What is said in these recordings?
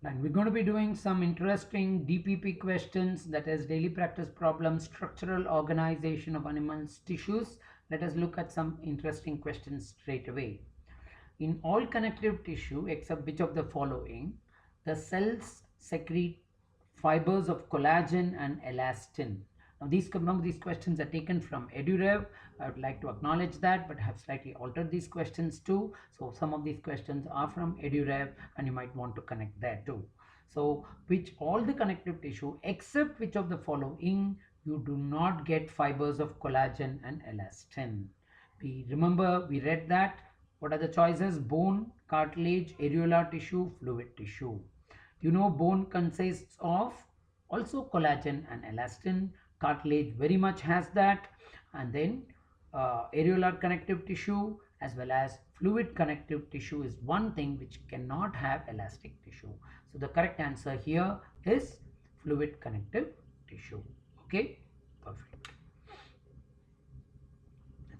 And we're going to be doing some interesting DPP questions, that is daily practice problems, structural organization of animals' tissues. Let us look at some interesting questions straight away. In all connective tissue, except which of the following, the cells secrete fibers of collagen and elastin. Now, some of these questions are taken from EduRev. I would like to acknowledge that, but have slightly altered these questions too. So, some of these questions are from EduRev, and you might want to connect there too. So, which all the connective tissue, except which of the following, you do not get fibers of collagen and elastin. We remember we read that. What are the choices? Bone, cartilage, areolar tissue, fluid tissue. You know, bone consists of also collagen and elastin. Cartilage very much has that. And then areolar connective tissue as well as fluid connective tissue is one thing which cannot have elastic tissue. So the correct answer here is fluid connective tissue. Okay, perfect.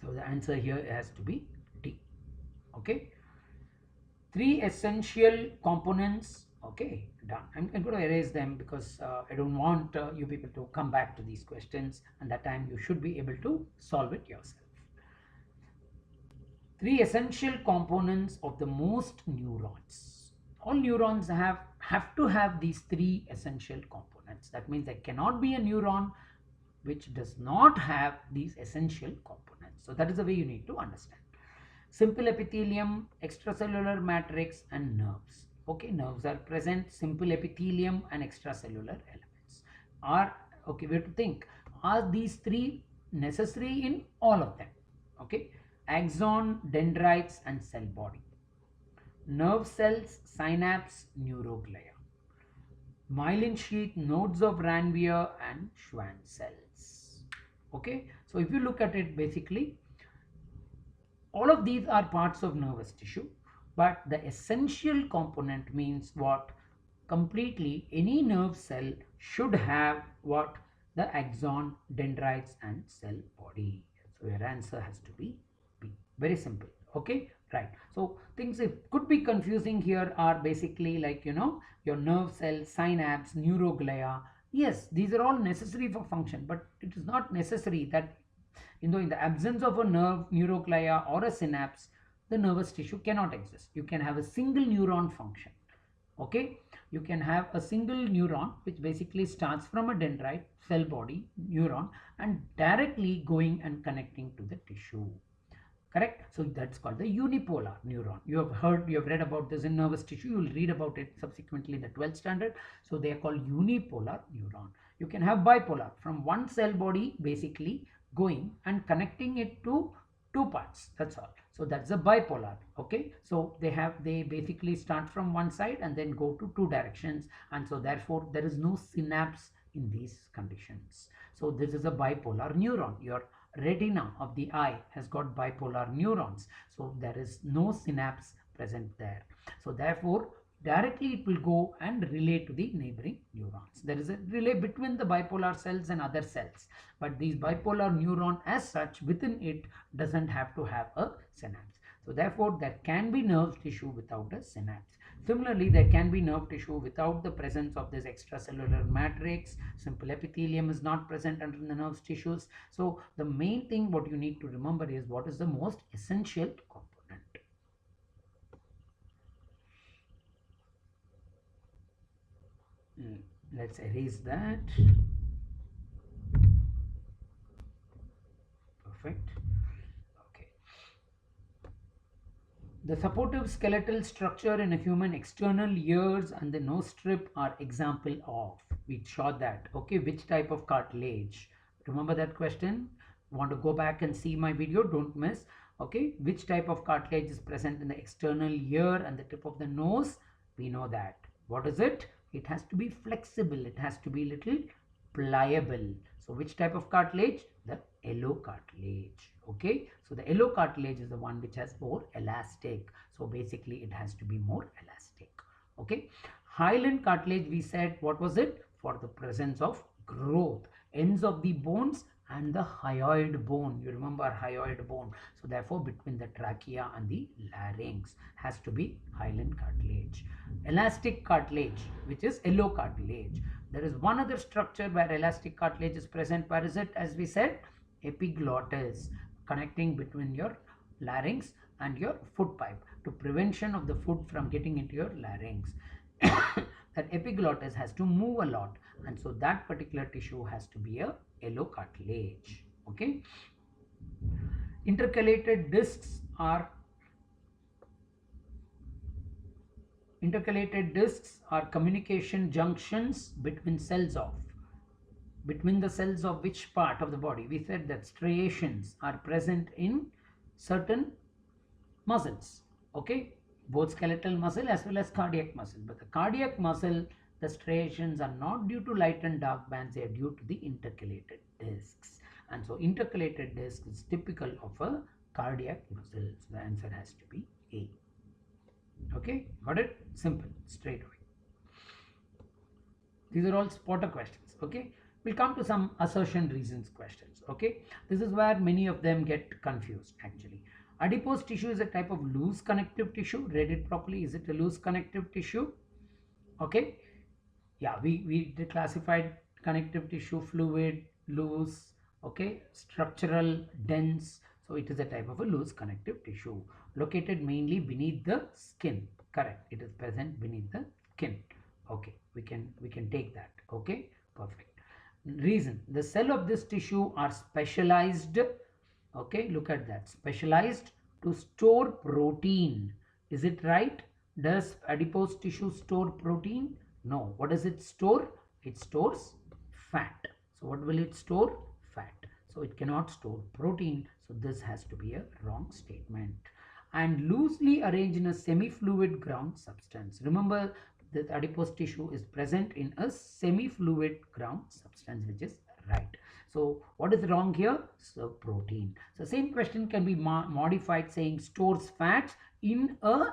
So the answer here has to be D. Okay, 3 essential components. Okay, done. I'm going to erase them because I don't want you people to come back to these questions, and that time you should be able to solve it yourself. 3 essential components of the most neurons. All neurons have to have these 3 essential components. That means there cannot be a neuron which does not have these essential components. So that is the way you need to understand. Simple epithelium, extracellular matrix, and nerves. Okay, nerves are present, simple epithelium and extracellular elements are, okay, we have to think, are these 3 necessary in all of them? Okay, axon, dendrites, and cell body. Nerve cells, synapse, neuroglia. Myelin sheath, nodes of Ranvier, and Schwann cells. Okay, so if you look at it, basically all of these are parts of nervous tissue, but the essential component means what? Completely any nerve cell should have what? The axon, dendrites, and cell body. So your answer has to be B. Very simple. Okay, right. So things that could be confusing here are basically like, you know, your nerve cells, synapse, neuroglia. Yes, these are all necessary for function, but it is not necessary that in the absence of a nerve, neuroglia, or a synapse, the nervous tissue cannot exist. You can have a single neuron function. Okay, you can have a single neuron which basically starts from a dendrite, cell body, neuron, and directly going and connecting to the tissue. Correct? So that's called the unipolar neuron. You have read about this in nervous tissue. You will read about it subsequently in the 12th standard. So they are called unipolar neuron. You can have bipolar, from one cell body basically going and connecting it to 2 parts. That's all. So that's a bipolar. Okay, so they basically start from one side and then go to 2 directions, and so therefore there is no synapse in these conditions. So this is a bipolar neuron. Your retina of the eye has got bipolar neurons, so there is no synapse present there. So therefore directly it will go and relay to the neighboring neurons. There is a relay between the bipolar cells and other cells, but these bipolar neuron as such within it doesn't have to have a synapse. So therefore there can be nerve tissue without a synapse. Similarly, there can be nerve tissue without the presence of this extracellular matrix. Simple epithelium is not present under the nerve tissues. So the main thing what you need to remember is what is the most essential component. Let's erase that. Perfect. Okay. The supportive skeletal structure in a human, external ears and the nose strip are example of. We saw that. Okay, which type of cartilage? Remember that question? Want to go back and see my video? Don't miss. Okay, which type of cartilage is present in the external ear and the tip of the nose? We know that. What is it? It has to be flexible. It has to be little pliable. So which type of cartilage? The yellow cartilage. Okay, so the yellow cartilage is the one which has more elastic. So basically it has to be more elastic. Okay, hyaline cartilage, we said, what was it? For the presence of growth. Ends of the bones and the hyoid bone. You remember hyoid bone. So therefore between the trachea and the larynx has to be hyaline cartilage. Elastic cartilage, which is yellow cartilage. There is one other structure where elastic cartilage is present. Where is it? As we said, epiglottis, connecting between your larynx and your food pipe to prevention of the food from getting into your larynx. That epiglottis has to move a lot, and so that particular tissue has to be a yellow cartilage. Okay. Intercalated discs are communication junctions between the cells of which part of the body? We said that striations are present in certain muscles. Okay, both skeletal muscle as well as cardiac muscle. But the cardiac muscle, the striations are not due to light and dark bands, they are due to the intercalated discs. And so intercalated disc is typical of a cardiac muscle. So the answer has to be A. Okay, got it? Simple, straight away. These are all spotter questions. Okay, we'll come to some assertion reasons questions. Okay, this is where many of them get confused actually. Adipose tissue is a type of loose connective tissue. Read it properly. Is it a loose connective tissue? Okay. Yeah, we classified connective tissue, fluid, loose, okay, structural, dense. So it is a type of a loose connective tissue located mainly beneath the skin. Correct. It is present beneath the skin. Okay, we can take that. Okay, perfect. Reason: the cell of this tissue are specialized. Okay, look at that. Specialized to store protein. Is it right? Does adipose tissue store protein? No. What does it store? It stores fat. So what will it store? Fat. So it cannot store protein. So this has to be a wrong statement. And loosely arranged in a semi-fluid ground substance. Remember, the adipose tissue is present in a semi-fluid ground substance, which is right. So what is wrong here? So protein. So same question can be modified saying stores fats in a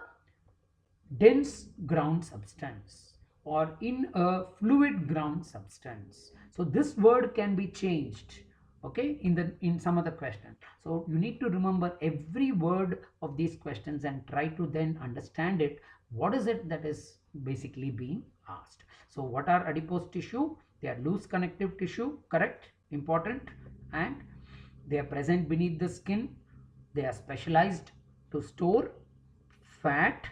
dense ground substance or in a fluid ground substance. So this word can be changed, okay, in some other question. So you need to remember every word of these questions and try to then understand it. What is it that is basically being asked? So what are adipose tissue? They are loose connective tissue, correct, important, and they are present beneath the skin. They are specialized to store fat.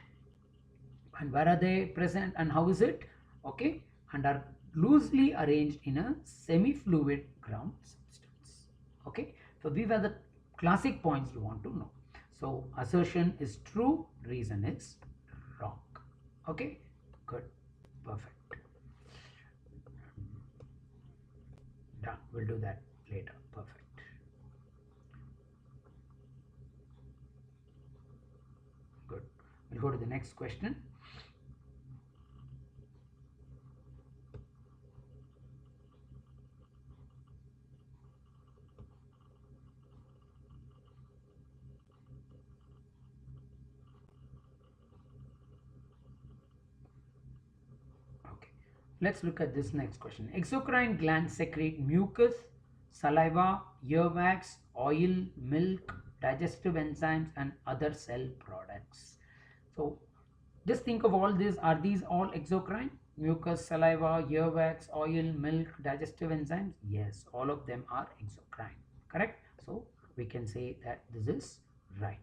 And where are they present and how is it? Okay, and are loosely arranged in a semi-fluid ground substance. Okay, so these are the classic points you want to know. So assertion is true, reason is wrong. Okay, good, perfect. Done. We'll do that later. Perfect. Good. We'll go to the next question. Let's look at this next question. Exocrine glands secrete mucus, saliva, earwax, oil, milk, digestive enzymes and other cell products. So just think of all these. Are these all exocrine? Mucus, saliva, earwax, oil, milk, digestive enzymes? Yes, all of them are exocrine. Correct? So we can say that this is right.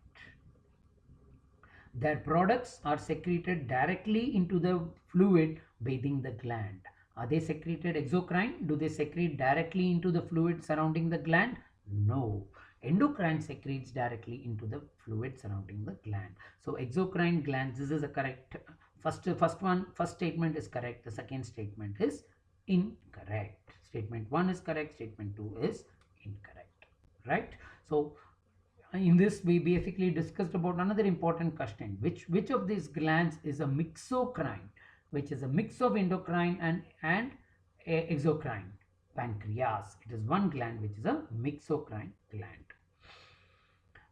Their products are secreted directly into the fluid bathing the gland. Are they secreted exocrine? Do they secrete directly into the fluid surrounding the gland? No. Endocrine secretes directly into the fluid surrounding the gland. So exocrine glands, this is a correct. First statement is correct. The second statement is incorrect. Statement 1 is correct. Statement 2 is incorrect. Right? So in this we basically discussed about another important question. Which of these glands is a mixocrine, which is a mix of endocrine and exocrine? Pancreas. It is one gland which is a mixocrine gland.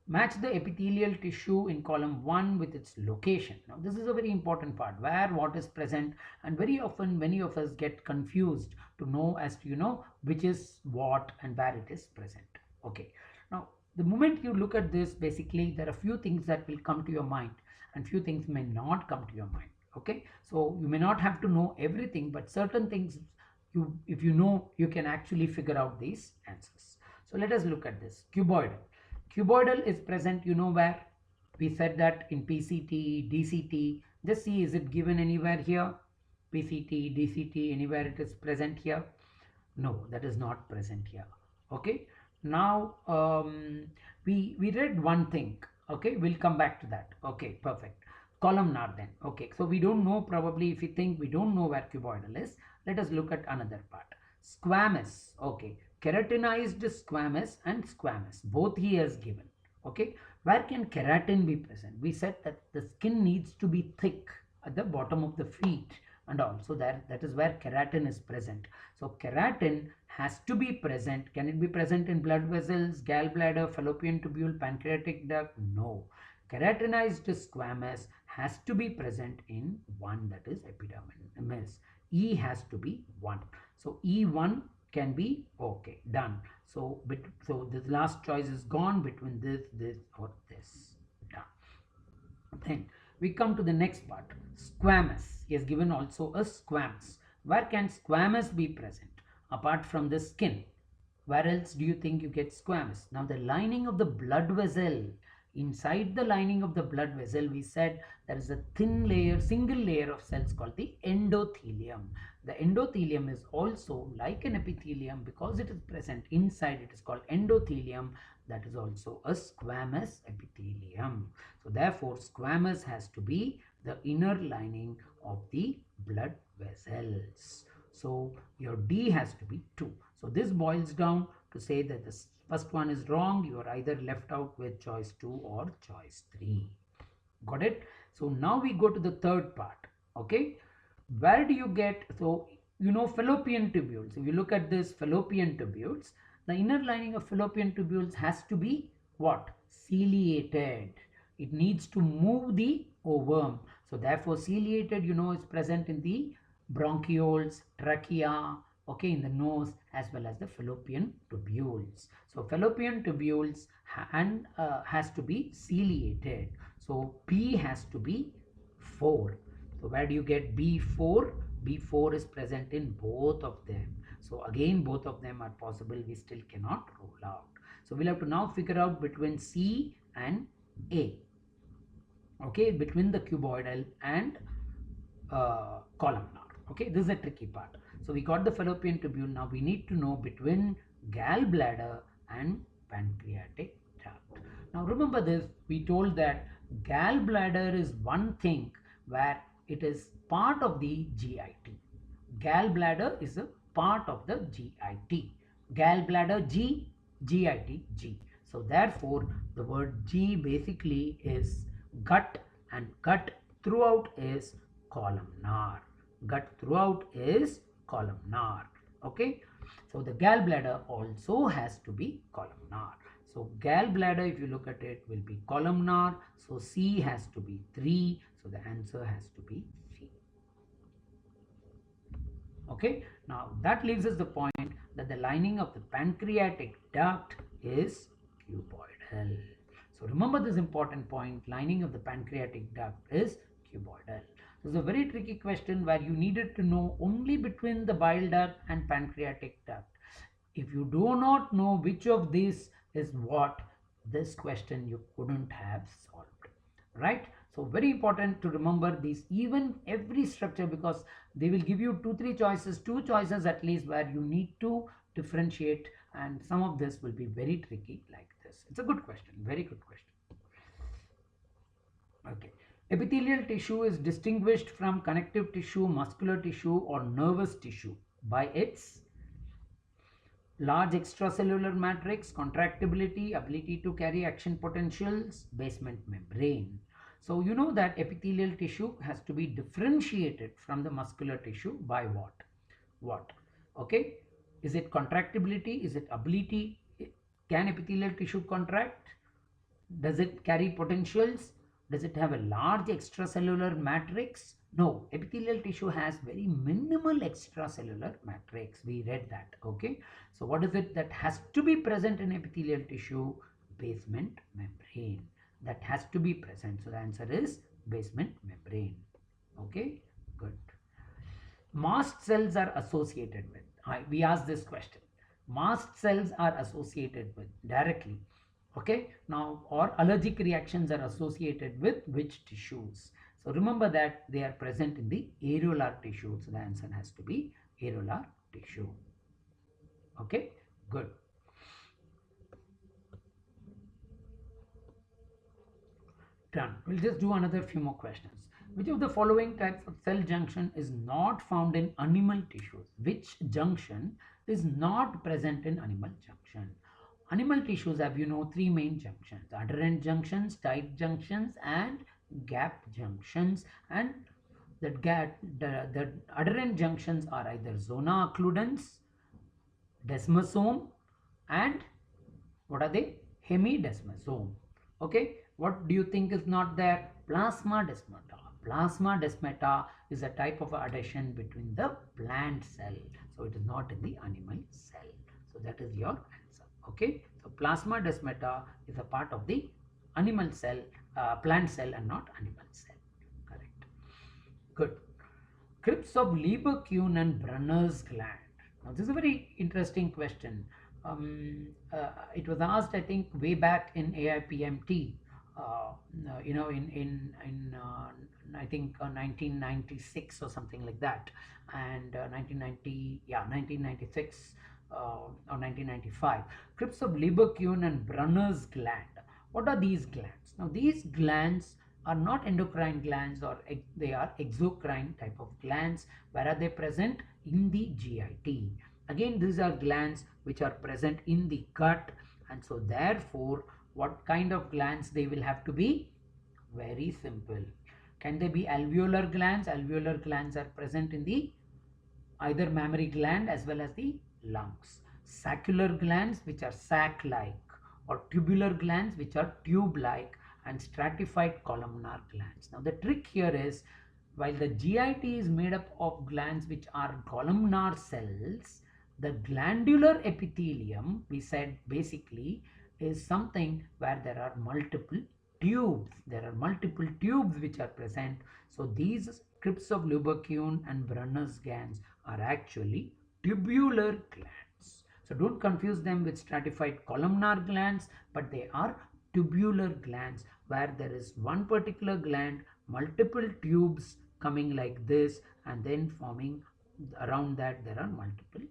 Match the epithelial tissue in column 1 with its location. Now this is a very important part, where what is present, and very often many of us get confused to know as to which is what and where it is present. Okay, now the moment you look at this, basically there are few things that will come to your mind and few things may not come to your mind. Okay, so you may not have to know everything, but certain things, if you know, you can actually figure out these answers. So let us look at this. Cuboidal. Cuboidal is present, where? We said that in PCT, DCT. Just see, is it given anywhere here? PCT, DCT, anywhere it is present here? No, that is not present here. Okay. Now, we read one thing. Okay, we'll come back to that. Okay, perfect. Columnar then. Okay, so we don't know, probably if you think we don't know where cuboidal is, let us look at another part. Squamous. Okay, keratinized squamous and squamous, both he has given. Okay, where can keratin be present? We said that the skin needs to be thick at the bottom of the feet, and also that is where keratin is present. So keratin has to be present. Can it be present in blood vessels, gallbladder, fallopian tubule, pancreatic duct? No. Keratinized squamous has to be present in one, that is epidermis. E has to be 1. So E1 can be okay, done. So this last choice is gone between this or this. Done. Then we come to the next part. Squamous. He has given also a squamous. Where can squamous be present apart from the skin? Where else do you think you get squamous? Now the lining of the blood vessel. Inside the lining of the blood vessel, we said there is a thin layer, single layer of cells called the endothelium. The endothelium is also like an epithelium because it is present inside. It is called endothelium. That is also a squamous epithelium. So therefore, squamous has to be the inner lining of the blood vessels. So your D has to be 2. So this boils down to say that the first one is wrong. You are either left out with choice 2 or choice 3. Got it? So now we go to the third part. Okay, where do you get, so fallopian tubules. If you look at this fallopian tubules, the inner lining of fallopian tubules has to be what? Ciliated. It needs to move the ovum. So therefore ciliated is present in the bronchioles, trachea, okay, in the nose, as well as the fallopian tubules. So fallopian tubules has to be ciliated. So B has to be 4. So where do you get B4? B4 is present in both of them. So again, both of them are possible. We still cannot rule out. So we'll have to now figure out between C and A. Okay, between the cuboidal and columnar. Okay, this is a tricky part. So we got the fallopian tubule. Now we need to know between gallbladder and pancreatic duct. Now remember this, we told that gallbladder is one thing where it is part of the GIT. Gallbladder is a part of the GIT. Gallbladder G, GIT G. So therefore the word G basically is gut, and gut throughout is columnar. Gut throughout is columnar. Okay, so the gallbladder also has to be columnar. So gallbladder, if you look at it, will be columnar. So C has to be 3. So the answer has to be C. Okay, now that leaves us the point that the lining of the pancreatic duct is cuboidal. So remember this important point, lining of the pancreatic duct is cuboidal. This is a very tricky question where you needed to know only between the bile duct and pancreatic duct. If you do not know which of these is what, this question you couldn't have solved, right? So very important to remember these, even every structure, because they will give you 2 choices at least, where you need to differentiate, and some of this will be very tricky like this. It's a good question, very good question. Okay, epithelial tissue is distinguished from connective tissue, muscular tissue, or nervous tissue by its large extracellular matrix, contractibility, ability to carry action potentials, basement membrane. So you know that epithelial tissue has to be differentiated from the muscular tissue by what? What? Okay, is it contractibility? Is it ability? Can epithelial tissue contract? Does it carry potentials? Does it have a large extracellular matrix? No, epithelial tissue has very minimal extracellular matrix. We read that. Okay. So what is it that has to be present in epithelial tissue? Basement membrane. That has to be present. So the answer is basement membrane. Okay. Good. Mast cells are associated with. We asked this question. Mast cells are associated with directly. Okay. Now, or allergic reactions are associated with which tissues? So remember that they are present in the areolar tissue. So the answer has to be areolar tissue. Okay. Good. Done. We'll just do another few more questions. Which of the following types of cell junction is not found in animal tissues? Which junction is not present in animal junction? Animal tissues have, you know, three main junctions: adherent junctions, tight junctions, and gap junctions. And the adherent junctions are either zona occludens, desmosome, and what are they? Hemidesmosome. Okay, what do you think is not there? Plasmadesmata. Plasmadesmata is a type of adhesion between the plant cell. So it is not in the animal cell. So that is your answer. Okay, so plasmadesmata is a part of the animal cell, plant cell, and not animal cell. Correct. Good. Crypts of Lieberkühn and Brunner's gland. Now, this is a very interesting question. It was asked, I think, way back in AIPMT. You know, in I think 1996 or something like that, and 1990, yeah, 1996 or 1995. Crypts of Lieberkühn and Brunner's gland. What are these glands? Now, these glands are not endocrine glands, or they are exocrine type of glands. Where are they present? In the GIT. Again, these are glands which are present in the gut, and so therefore what kind of glands they will have to be? Very simple. Can they be alveolar glands? Alveolar glands are present in the either mammary gland as well as the lungs. Saccular glands, which are sac-like, or tubular glands, which are tube-like, and stratified columnar glands. Now the trick here is, while the GIT is made up of glands which are columnar cells, the glandular epithelium, we said, basically is something where there are multiple tubes. There are multiple tubes which are present. So these crypts of Lieberkühn and Brunner's glands are actually tubular glands. So don't confuse them with stratified columnar glands, but they are tubular glands, where there is one particular gland, multiple tubes coming like this, and then forming around that there are multiple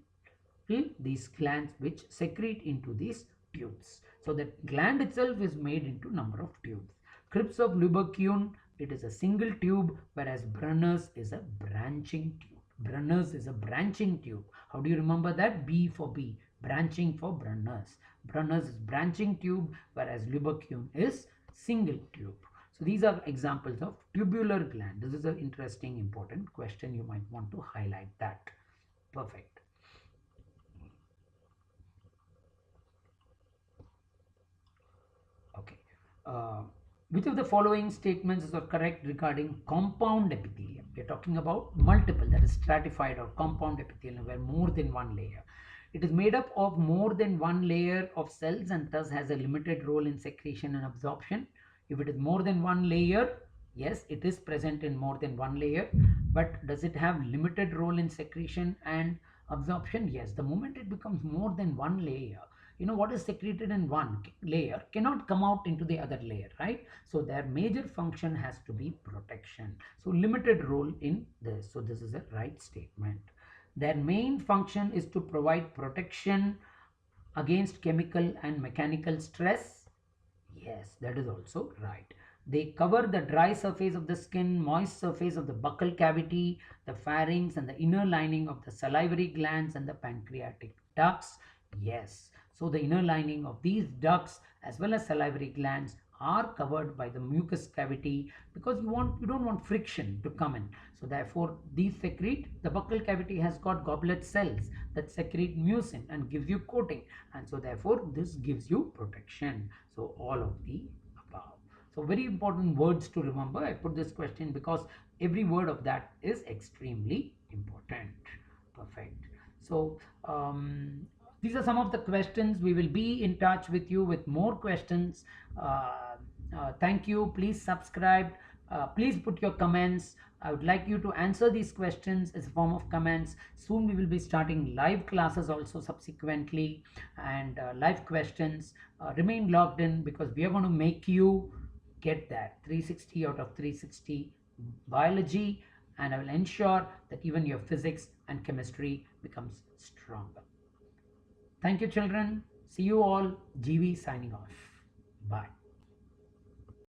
these glands which secrete into these tubes. So that gland itself is made into number of tubes. Crypts of Lieberkühn, it is a single tube, whereas Brunner's is a branching tube. Brunner's is a branching tube. How do you remember that? B for B, branching for Brunner's. Brunner's is branching tube, whereas Lieberkühn is single tube. So these are examples of tubular gland. This is an interesting, important question. You might want to highlight that. Perfect. Okay. Which of the following statements are correct regarding compound epithelium? We are talking about multiple, that is stratified or compound epithelium, where more than one layer. It is made up of more than one layer of cells and thus has a limited role in secretion and absorption. If it is more than one layer, yes, it is present in more than one layer, but does it have limited role in secretion and absorption? Yes. The moment it becomes more than one layer, you know, what is secreted in one layer cannot come out into the other layer, right? So their major function has to be protection. So limited role in this. So this is a right statement. Their main function is to provide protection against chemical and mechanical stress. Yes, that is also right. They cover the dry surface of the skin, moist surface of the buccal cavity, the pharynx, and the inner lining of the salivary glands and the pancreatic ducts. Yes. So the inner lining of these ducts as well as salivary glands are covered by the mucous cavity, because you don't want friction to come in. So therefore these secrete, the buccal cavity has got goblet cells that secrete mucin and gives you coating, and so therefore this gives you protection. So all of the So very important words to remember. I put this question because every word of that is extremely important. Perfect. So these are some of the questions. We will be in touch with you with more questions. Thank you. Please subscribe. Please put your comments. I would like you to answer these questions as a form of comments. Soon we will be starting live classes also subsequently, and live questions. Remain logged in because we are going to make you get that 360 out of 360 biology, and I will ensure that even your physics and chemistry becomes stronger. Thank you, children. See you all. GV signing off. Bye.